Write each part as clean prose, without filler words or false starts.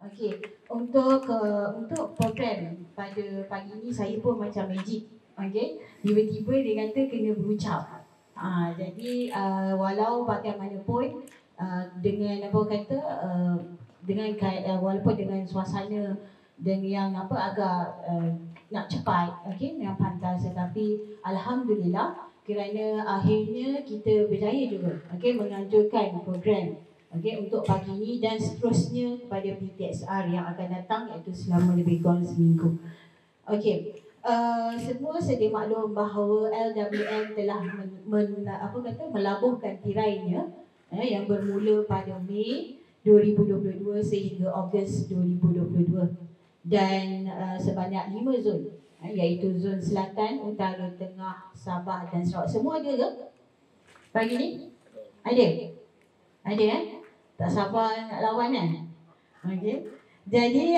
Okey, untuk program pada pagi ini saya pun macam magic. Okey, tiba-tiba dia kata kena berucap. Jadi walau bagaimanapun dengan apa kata dengan walaupun dengan suasana dan yang apa agak nak cepat, okey, yang pantas, tetapi alhamdulillah kerana akhirnya kita berjaya juga okey menganjurkan program okey untuk pagi ini dan seterusnya kepada PTSR yang akan datang iaitu selama lebih kurang seminggu. Okey. Semua sedia maklum bahawa LWN telah melabuhkan tirainya yang bermula pada Mei 2022 sehingga Ogos 2022 dan sebanyak 5 zon iaitu zon selatan, utara, tengah, Sabah dan Sarawak. Semua ada ke pagi ni? Ada? Ada tak sabar nak lawan kan? Okey. Jadi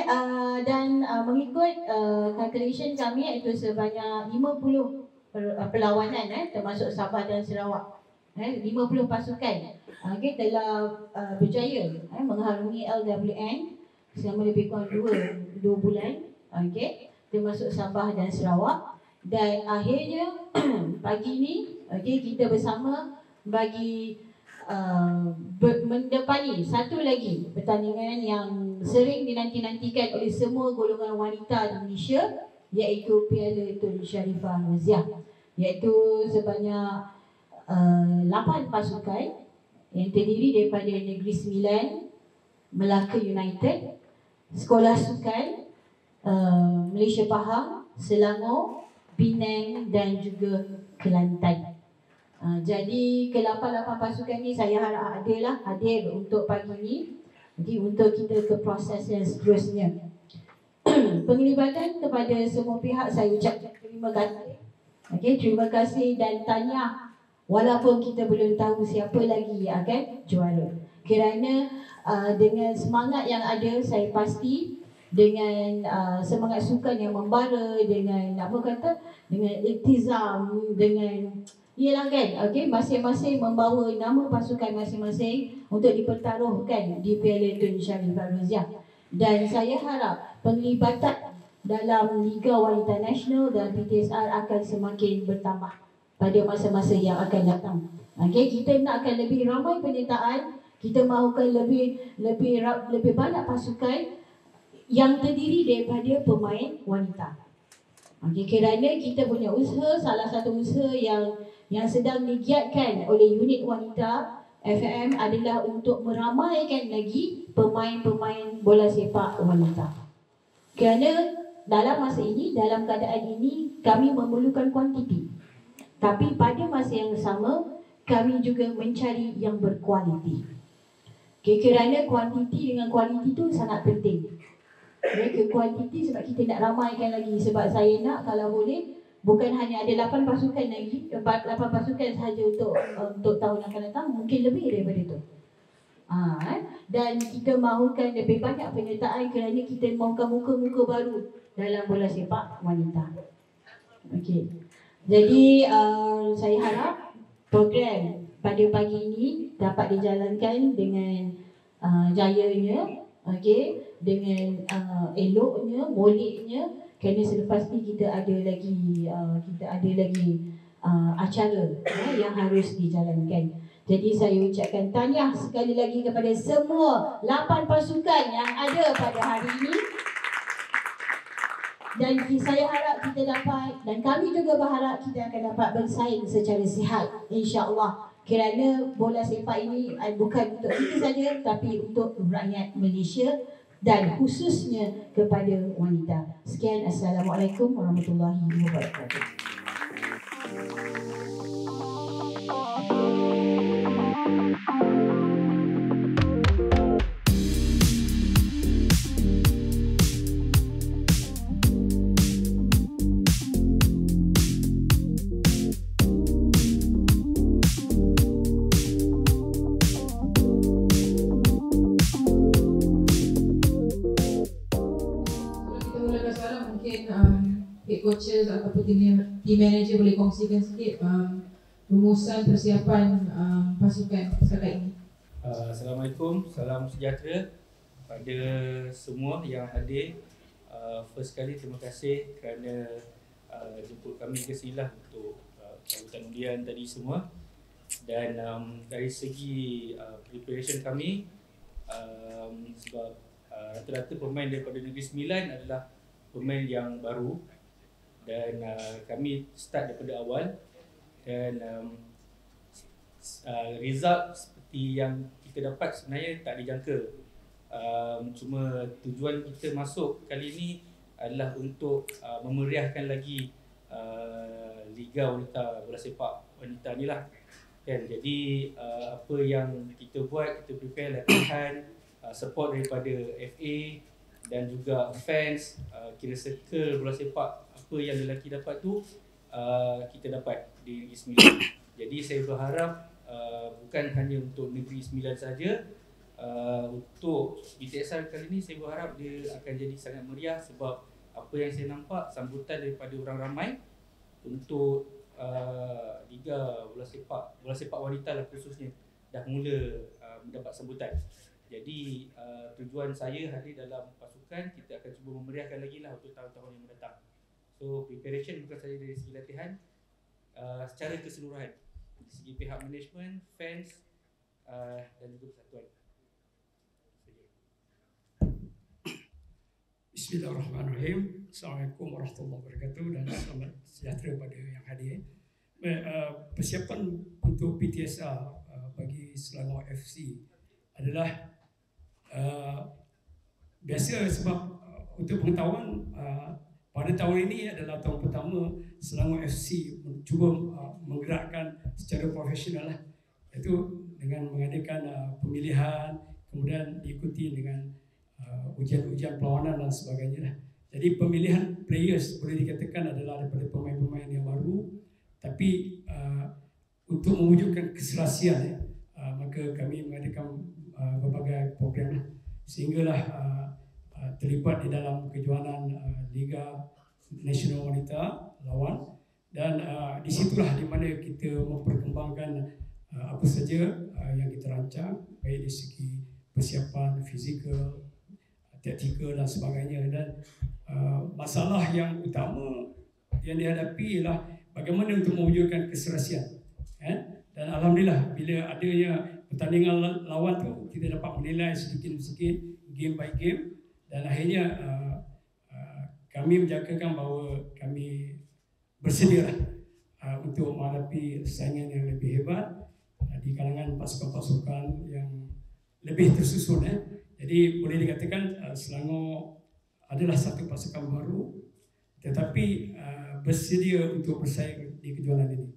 dan mengikut calculation kami iaitu sebanyak 50 perlawanan termasuk Sabah dan Sarawak. 50 pasukan okey telah berjaya mengharungi LWN selama lebih kurang 2 bulan okey termasuk Sabah dan Sarawak dan akhirnya pagi ni okey kita bersama bagi mendepani satu lagi pertandingan yang sering dinanti-nantikan oleh semua golongan wanita di Malaysia iaitu Piala Tun Sharifah Noziah, iaitu sebanyak 8 pasukan yang terdiri daripada Negeri Sembilan, Melaka United, Sekolah Sukan, Malaysia Pahang, Selangor, Penang dan juga Kelantan. Jadi ke-8 pasukan ni saya harap hadir untuk pagi ni. Jadi untuk kita ke proses yang seterusnya. Penglibatan kepada semua pihak saya ucapkan terima kasih. Okey, terima kasih dan tahniah walaupun kita belum tahu siapa lagi yang akan juara. Kerana dengan semangat yang ada saya pasti dengan semangat sukan yang membara dengan dengan iltizam dengan ialah kan, okey, masing-masing membawa nama pasukan masing-masing untuk dipertaruhkan di Piala Tun Sharifah Noziah. Dan saya harap penglibatan dalam Liga Wanita Nasional dan PTSR akan semakin bertambah pada masa-masa yang akan datang. Okey, kita nakkan lebih ramai penyertaan, kita mahukan lebih banyak pasukan yang terdiri daripada pemain wanita. Okey, kerana kita punya usaha, salah satu usaha yang sedang digiatkan oleh unit wanita FM adalah untuk meramaikan lagi pemain-pemain bola sepak wanita. Kerana dalam masa ini, dalam keadaan ini, kami memerlukan kuantiti. Tapi pada masa yang sama, kami juga mencari yang berkualiti. Okay, kerana kuantiti dengan kualiti itu sangat penting. Kuantiti sebab kita nak ramaikan lagi. Sebab saya nak kalau boleh bukan hanya ada 8 pasukan lagi, 8 pasukan sahaja untuk tahun yang akan datang, mungkin lebih daripada itu. Dan kita mahukan lebih banyak penyertaan kerana kita mahukan muka-muka baru dalam bola sepak wanita. Okey. Jadi saya harap program pada pagi ini dapat dijalankan dengan jayanya, okey, dengan eloknya, moleknya. Kerana selepas ni kita ada lagi acara yang harus dijalankan. Jadi saya ucapkan tahniah sekali lagi kepada semua 8 pasukan yang ada pada hari ini. Dan saya harap kita dapat, dan kami juga berharap kita akan dapat bersaing secara sihat, insya-Allah. Kerana bola sepak ini bukan untuk kita saja, tapi untuk rakyat Malaysia dan khususnya kepada wanita. Sekian, Assalamualaikum warahmatullahi wabarakatuh. Coaches ataupun team manager boleh kongsikan sikit rumusan persiapan pasukan setakat ini. Assalamualaikum, salam sejahtera. pada semua yang hadir. First kali terima kasih kerana jemput kami ke sini lah untuk cabutan undian tadi semua. Dan dari segi preparation kami, sebab rata-rata pemain daripada Negeri Sembilan adalah pemain yang baru, dan kami start daripada awal, dan result seperti yang kita dapat sebenarnya tak dijangka. Cuma tujuan kita masuk kali ini adalah untuk memeriahkan lagi Liga Wanita Bola Sepak Wanita ni lah kan. Jadi apa yang kita buat, kita prepare latihan, support daripada FA dan juga fans, kira circle bola sepak, apa yang lelaki dapat tu kita dapat di Negeri Sembilan. Jadi saya berharap bukan hanya untuk Negeri Sembilan saja, untuk BTSR kali ni saya berharap dia akan jadi sangat meriah, sebab apa yang saya nampak sambutan daripada orang ramai untuk Liga bola sepak wanita lah khususnya dah mula mendapat sambutan. Jadi tujuan saya hadir dalam pasukan, kita akan cuba memeriahkan lagi lah untuk tahun-tahun yang mendatang. So preparation bukan saja dari segi latihan, secara keseluruhan, dari segi pihak management, fans dan juga persatuan. Bismillahirrahmanirrahim. Assalamualaikum warahmatullahi wabarakatuh dan selamat sejahtera pada yang hadir. Persiapan untuk PTSR bagi Selangor FC adalah biasa, sebab untuk pengetahuan pada tahun ini adalah tahun pertama Selangor FC cuba menggerakkan secara profesional lah, iaitu dengan mengadakan pemilihan, kemudian diikuti dengan ujian-ujian perlawanan dan sebagainya lah. Jadi pemilihan players boleh dikatakan adalah daripada pemain-pemain yang baru, tapi untuk mewujudkan keserasian maka kami mengadakan berbagai program lah, sehinggalah terlibat di dalam kejuanan Liga Nasional Wanita lawan, dan di situlah di mana kita memperkembangkan apa saja yang kita rancang, baik dari segi persiapan fizikal, taktikal dan sebagainya. Dan masalah yang utama yang dihadapi ialah bagaimana untuk mewujudkan keserasian. Dan alhamdulillah bila adanya pertandingan lawan tu, kita dapat menilai sedikit-sedikit game by game, dan akhirnya kami menjangkakan bahawa kami bersedialah untuk menghadapi saingan yang lebih hebat di kalangan pasukan-pasukan yang lebih tersusun. Jadi boleh dikatakan Selangor adalah satu pasukan baru, tetapi bersedia untuk bersaing di kejuaraan ini.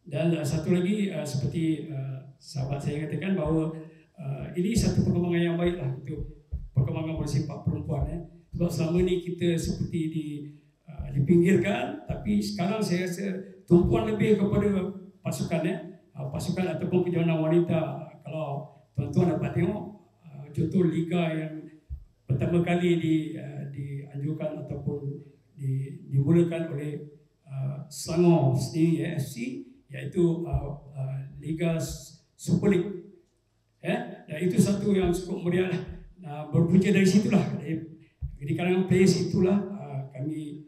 Dan satu lagi, seperti sahabat saya katakan, bahawa ini satu perkembangan yang baiklah untuk perkembangan bola sepak perempuan. Sebab selama ni kita seperti dipinggirkan, tapi sekarang saya rasa tumpuan lebih kepada pasukan pasukan ataupun kejuaraan wanita. Kalau tuan-tuan dapat tengok contoh liga yang pertama kali dianjurkan ataupun dimulakan oleh Selangor sendiri FC, iaitu Liga Super League. Dan itu satu yang cukup meriah lah. Berpunca dari situlah, di kalangan players itulah kami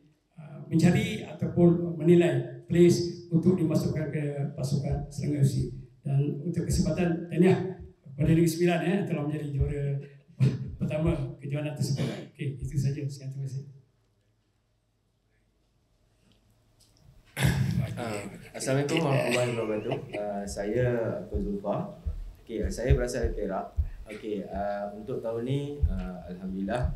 mencari ataupun menilai players untuk dimasukkan ke pasukan Selangor FC. Dan untuk kesempatan tahniah pada Negeri Sembilan telah menjadi juara pertama kejuaraan tersebut. Okey, itu saja. Sekian, terima kasih. Assalamualaikum warahmatullahi wabarakatuh. Saya Abdul Zulfar. Okey, saya berasal dari Perak. Okey, untuk tahun ni alhamdulillah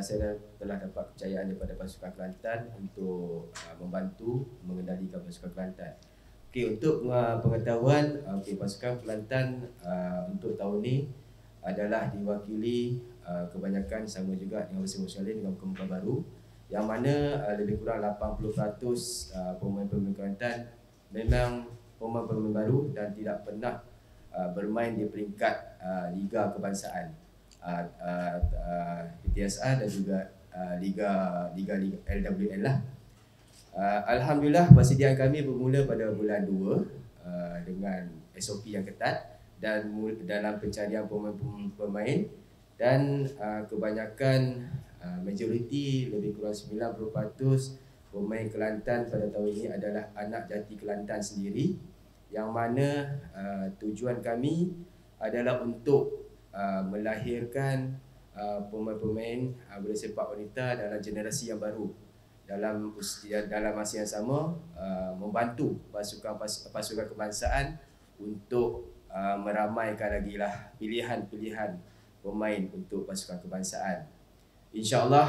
saya telah dapat kepercayaan daripada pasukan Kelantan untuk membantu mengendalikan pasukan Kelantan. Okey, untuk pengetahuan, pasukan Kelantan untuk tahun ni adalah diwakili kebanyakan sama juga dengan Bersih Musyalin dengan Muka baru, yang mana lebih kurang 80% pemain-pemain Kelantan memang pemain-pemain baru dan tidak pernah bermain di peringkat Liga Kebangsaan PTSR dan juga Liga LWL lah. Alhamdulillah persediaan kami bermula pada bulan 2 dengan SOP yang ketat, dan dalam pencarian pemain dan kebanyakan majoriti lebih kurang 90% pemain Kelantan pada tahun ini adalah anak jati Kelantan sendiri, yang mana tujuan kami adalah untuk melahirkan pemain-pemain bola sepak wanita dalam generasi yang baru, dalam masa yang sama membantu pasukan kebangsaan untuk meramaikan lagi lah pilihan-pilihan pemain untuk pasukan kebangsaan. InsyaAllah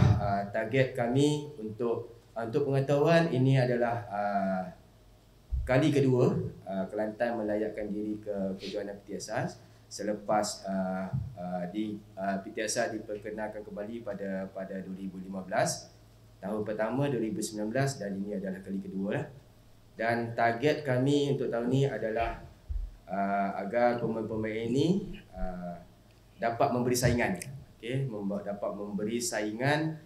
target kami untuk pengetahuan, ini adalah kali kedua Kelantan melayakkan diri ke kejohanan PTSA selepas PTSA diperkenalkan kembali pada 2015. Tahun pertama 2019 dan ini adalah kali kedua lah. Dan target kami untuk tahun ini adalah agar pemain-pemain ini dapat memberi saingan, dapat memberi saingan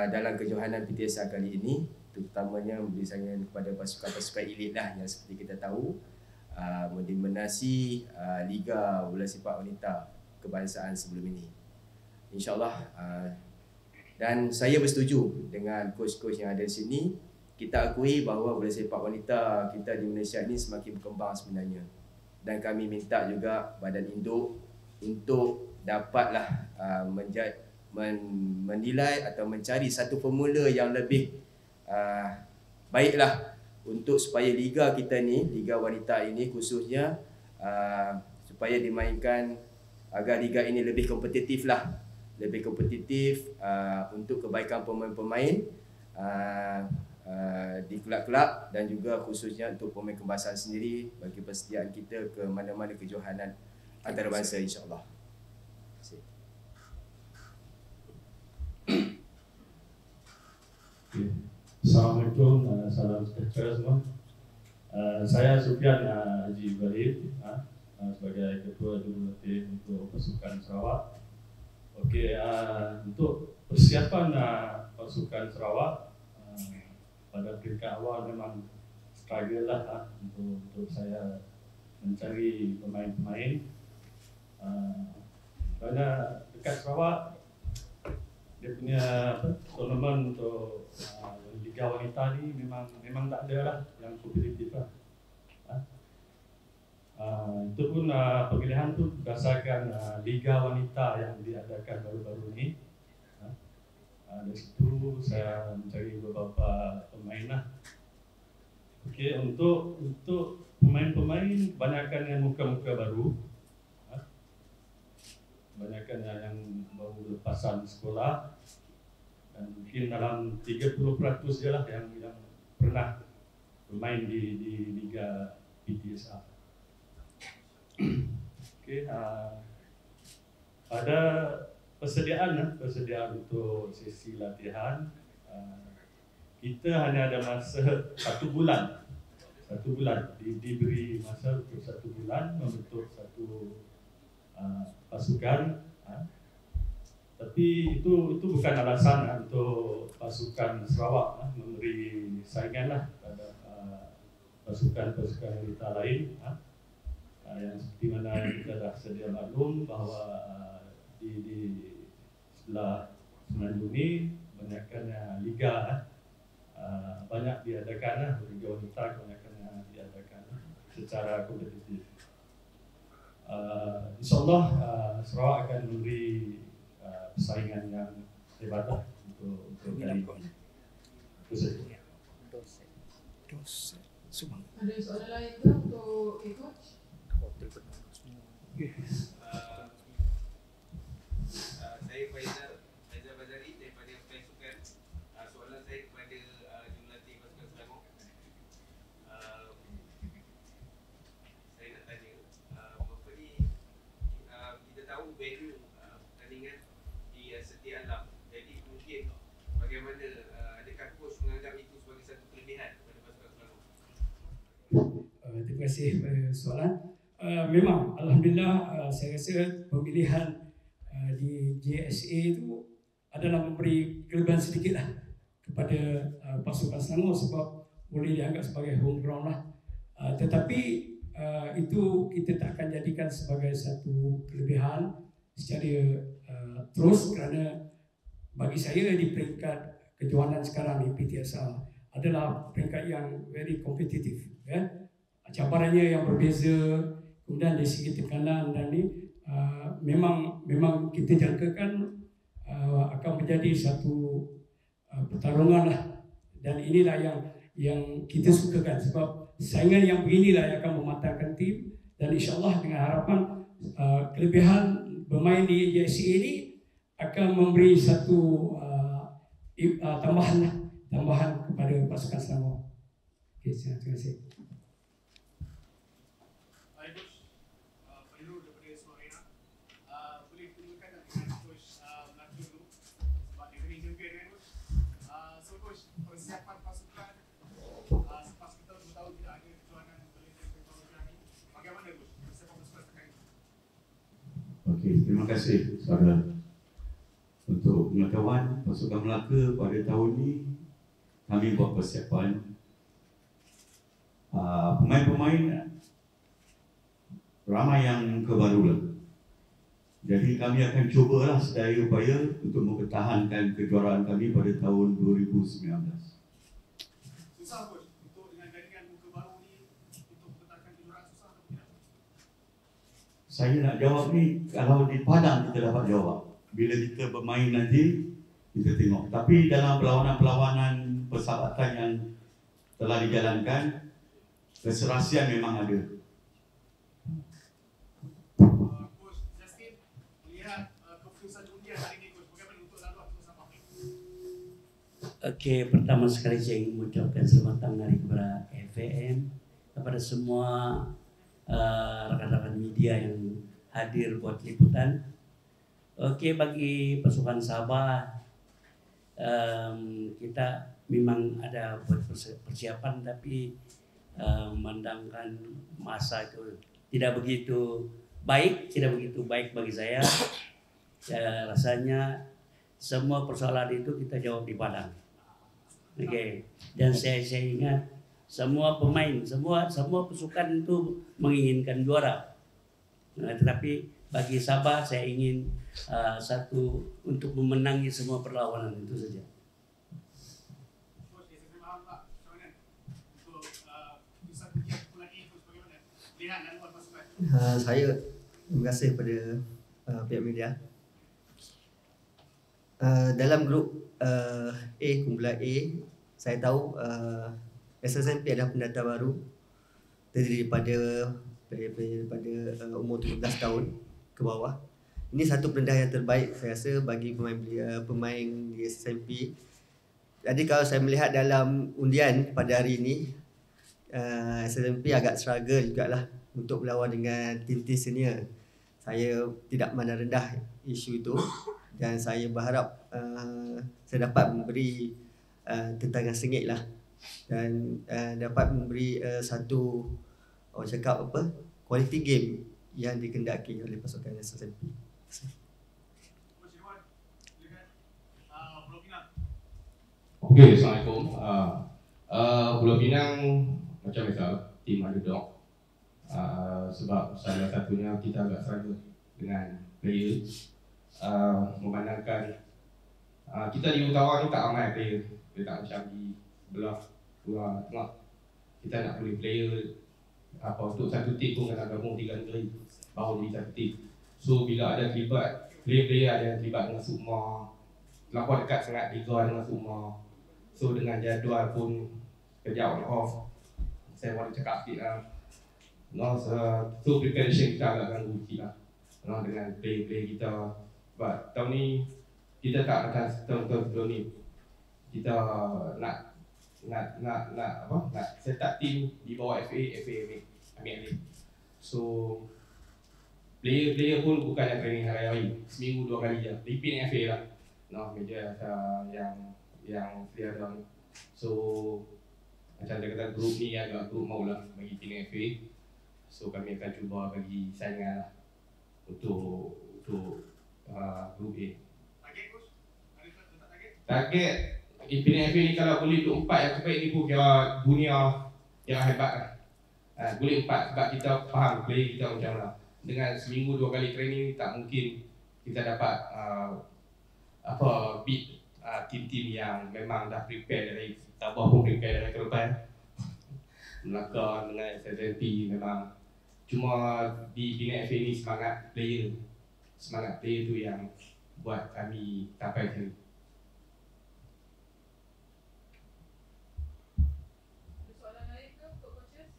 dalam kejohanan PTSA kali ini, terutamanya memberi saingan kepada pasukan-pasukan elit lah yang seperti kita tahu mendominasi Liga Bola Sepak Wanita Kebangsaan sebelum ini. InsyaAllah, dan saya bersetuju dengan coach-coach yang ada di sini. Kita akui bahawa bola sepak wanita kita di Malaysia ini semakin berkembang sebenarnya, dan kami minta juga badan induk untuk dapatlah menilai atau mencari satu formula yang lebih baiklah untuk supaya liga kita ni, liga wanita ini khususnya, supaya dimainkan agar liga ini lebih kompetitif lah, untuk kebaikan pemain-pemain di kelab-kelab dan juga khususnya untuk pemain kebangsaan sendiri bagi persediaan kita ke mana-mana kejohanan antarabangsa, insya-Allah. Assalamualaikum, salam sejahtera semua. Saya Sufian Haji Ibrahim, sebagai Ketua Jurulatih untuk Pasukan Sarawak. Okey, untuk persiapan pasukan Sarawak pada peringkat awal memang struggle lah untuk saya mencari pemain-pemain. Kerana dekat Sarawak dia punya tournament untuk Liga Wanita ni memang tak ada lah yang kompetitif lah. Itu pun pemilihan tu berdasarkan Liga Wanita yang diadakan baru-baru ni. Dari situ saya mencari beberapa pemain lah. Okey, untuk pemain-pemain kebanyakan yang muka-muka baru, kebanyakan yang baru lepasan sekolah, dan mungkin dalam 30% je lah yang pernah bermain di Liga PTSA. Okey, pada persediaan untuk sesi latihan, kita hanya ada masa 1 bulan. 1 bulan diberi masa untuk 1 bulan membentuk satu pasukan. Tapi itu bukan alasan untuk pasukan Sarawak memberi saingan lah pada pasukan-pasukan wanita lain. Yang seperti mana kita dah sedia maklum bahawa di sebelah Semenanjung ni banyakkan liga banyak diadakan lah, liga wanita kebanyakan diadakan secara kompetitif. InsyaAllah Sarawak akan memberi persaingan yang hebat lah untuk kali ini. Ada soalan lain ke untuk coach? Saya Faizal Bazari daripada Fans Sukan. Soalan saya kepada Jurulatih Pasukan Selangor. Saya nak tanya, apa ni, kita tahu venue pertandingan di Setia Alam. Jadi mungkin bagaimana, adakah coach menganggap itu sebagai satu kelebihan kepada Pasukan Selangor? Terima kasih soalan. Memang alhamdulillah, saya rasa pemilihan di JSA itu adalah memberi kelebihan sedikit lah kepada pasukan Selangor sebab boleh dianggap sebagai home ground lah. Tetapi itu kita tak akan jadikan sebagai satu kelebihan secara terus, kerana bagi saya di peringkat kejohanan sekarang ni PTSR adalah peringkat yang very kompetitif, ya. Cabarannya yang berbeza, kemudian dari segi tekanan dan ni memang kita jangkakan akan menjadi satu pertarungan lah, dan inilah yang kita sukakan, sebab saingan yang beginilah yang akan mematangkan tim, dan insyaAllah dengan harapan kelebihan bermain di JSCA ini akan memberi satu tambahan kepada pasukan Selangor. Okay, terima kasih. Okey, terima kasih saudara. Untuk pengetahuan pasukan Melaka pada tahun ini kami buat persiapan. Pemain-pemain ramai yang kebarulah. Jadi kami akan cubalah sedaya upaya untuk mempertahankan kejuaraan kami pada tahun 2019. Susah Coach, untuk dengan jaringan muka baru ni untuk mempertahankan kejuaraan susah atau tidak? Saya nak jawab ni, kalau di padang kita dapat jawab. Bila kita bermain nanti, kita tengok. Tapi dalam perlawanan-perlawanan persahabatan yang telah dijalankan, keserasian memang ada. Coach Justin, melihat keputusan undian hari ini, Coach, bagaimana untuk laluan untuk Sabah? Okey, pertama sekali saya ingin mengucapkan selamat datang hari kepada FAM, kepada semua rakan-rakan media yang hadir buat liputan. Okey, bagi pasukan Sabah, kita memang ada buat persiapan, tapi memandangkan masa itu tidak begitu baik bagi saya. Rasanya semua persoalan itu kita jawab di padang. Okey, dan saya ingat semua pemain, semua pasukan itu menginginkan juara. Tetapi bagi Sabah saya ingin satu untuk memenangi semua perlawanan, itu saja. Saya terima kasih kepada pihak media. Dalam grup A, kumpulan A, saya tahu SSMP adalah pendata baru, terdiri daripada umur 17 tahun ke bawah. Ini satu perendah yang terbaik saya rasa bagi pemain di SSMP. Jadi kalau saya melihat dalam undian pada hari ini, SSMP agak struggle jugalah untuk berlawan dengan tim-tim senior. Saya tidak memandang rendah isu itu, dan saya berharap saya dapat memberi tentangan sengit lah, dan dapat memberi satu quality game yang dikendaki oleh pasukan SSMP. Okey, Assalamualaikum. Pulau Pinang macam biasa, tim underdog. Sebab salah satunya kita agak struggle dengan player. Memandangkan kita di utara ni tak ramai player. Dia tak macam di belah tengah. Kita nak beli player untuk satu tim pun kena gabung 3 negeri baru jadi satu tim. So bila ada terlibat player-player, ada yang terlibat dengan Sukma, lapor dekat sangat Liga dengan Sukma. So dengan jadual pun kejap on off. Saya mahu cakap sikit lah. So preparation kita agak ganggu sikit lah dengan player-player kita. Sebab tahun ni kita tak akan tahun-tahun sebelum ni. Kita nak set up team di bawah FA ambil. So player pun bukan yang training hari-hari, seminggu 2 kali je. Repeat FA lah. Media yang clear down. So macam dia kata, grup ni agak grup maulah bagi tim FA. So kami akan cuba bagi saingan lah untuk grup A. Target Coach? Ada letak target? Target Imperial FA ni kalau boleh duduk 4 yang terbaik ni pun kira dunia yang hebat lah. Boleh 4 sebab kita faham player kita macam mana. Dengan seminggu 2 kali training tak mungkin kita dapat beat tim-tim yang memang dah prepare dari Tabah pun prepare dari ke depan. Melaka dengan SSNP memang cuma di Bina FA ni semangat player tu yang buat kami sampai sini. Soalan lain ke untuk coaches?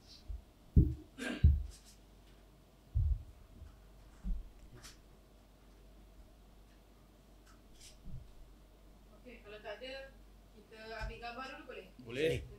Okey, kalau tak ada kita ambil gambar dulu boleh? Boleh.